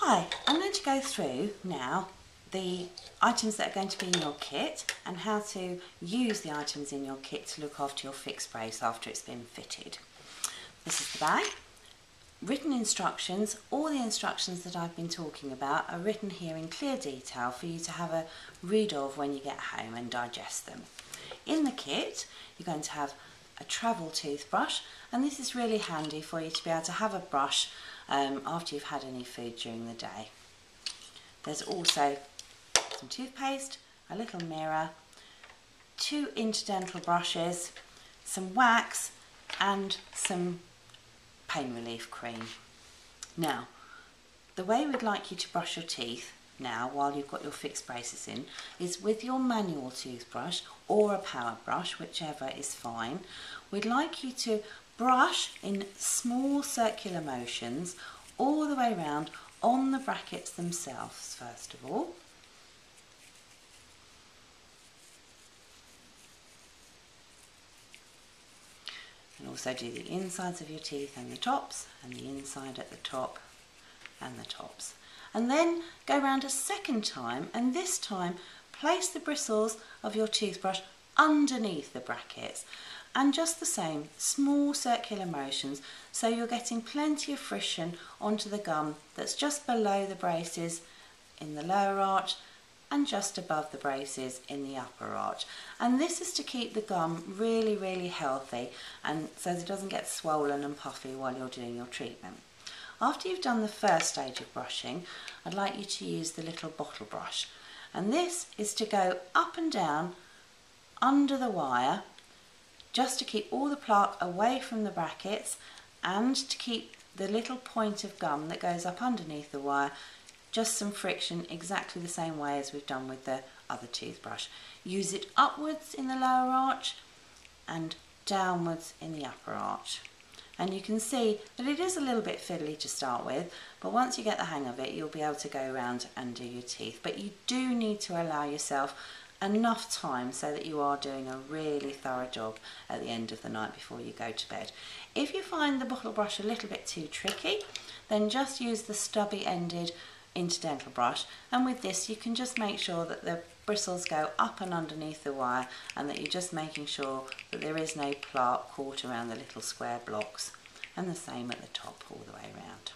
Hi, I'm going to go through now the items that are going to be in your kit and how to use the items in your kit to look after your fixed brace after it's been fitted. This is the bag. Written instructions, all the instructions that I've been talking about are written here in clear detail for you to have a read of when you get home and digest them. In the kit you're going to have a travel toothbrush, and this is really handy for you to be able to have a brush after you've had any food during the day. There's also some toothpaste, a little mirror, 2 interdental brushes, some wax and some pain relief cream. Now, the way we'd like you to brush your teeth now while you've got your fixed braces in is with your manual toothbrush or a power brush, whichever is fine. We'd like you to brush in small circular motions all the way around on the brackets themselves first of all. And also do the insides of your teeth and the tops, and the inside at the top and the tops. And then go around a second time, and this time place the bristles of your toothbrush underneath the brackets. And just the same, small circular motions, so you're getting plenty of friction onto the gum that's just below the braces in the lower arch and just above the braces in the upper arch. And this is to keep the gum really healthy, and so that it doesn't get swollen and puffy while you're doing your treatment. After you've done the first stage of brushing, I'd like you to use the little bottle brush, and this is to go up and down under the wire just to keep all the plaque away from the brackets and to keep the little point of gum that goes up underneath the wire just some friction, exactly the same way as we've done with the other toothbrush. Use it upwards in the lower arch and downwards in the upper arch. And you can see that it is a little bit fiddly to start with, but once you get the hang of it you'll be able to go around and do your teeth. But you do need to allow yourself enough time so that you are doing a really thorough job at the end of the night before you go to bed. If you find the bottle brush a little bit too tricky, then just use the stubby ended interdental brush, and with this you can just make sure that the bristles go up and underneath the wire and that you're just making sure that there is no plaque caught around the little square blocks, and the same at the top all the way around.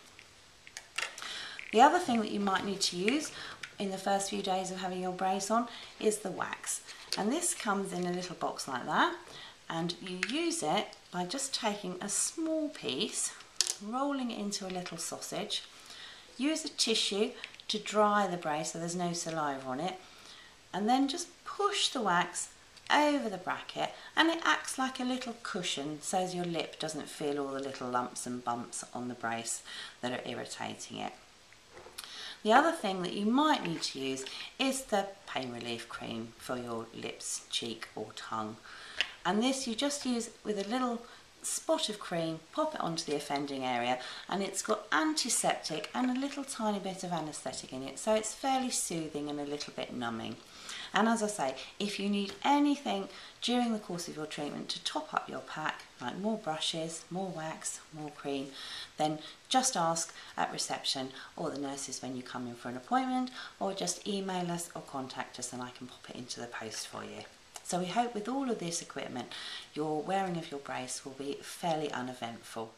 The other thing that you might need to use in the first few days of having your brace on is the wax, and this comes in a little box like that, and you use it by just taking a small piece, rolling it into a little sausage. Use a tissue to dry the brace so there's no saliva on it, and then just push the wax over the bracket, and it acts like a little cushion so as your lip doesn't feel all the little lumps and bumps on the brace that are irritating it. The other thing that you might need to use is the pain relief cream for your lips, cheek or tongue, and this you just use with a little spot of cream, pop it onto the offending area, and it's got antiseptic and a little tiny bit of anaesthetic in it, so it's fairly soothing and a little bit numbing. And as I say, if you need anything during the course of your treatment to top up your pack, like more brushes, more wax, more cream, then just ask at reception or the nurses when you come in for an appointment, or just email us or contact us and I can pop it into the post for you. So we hope with all of this equipment, your wearing of your brace will be fairly uneventful.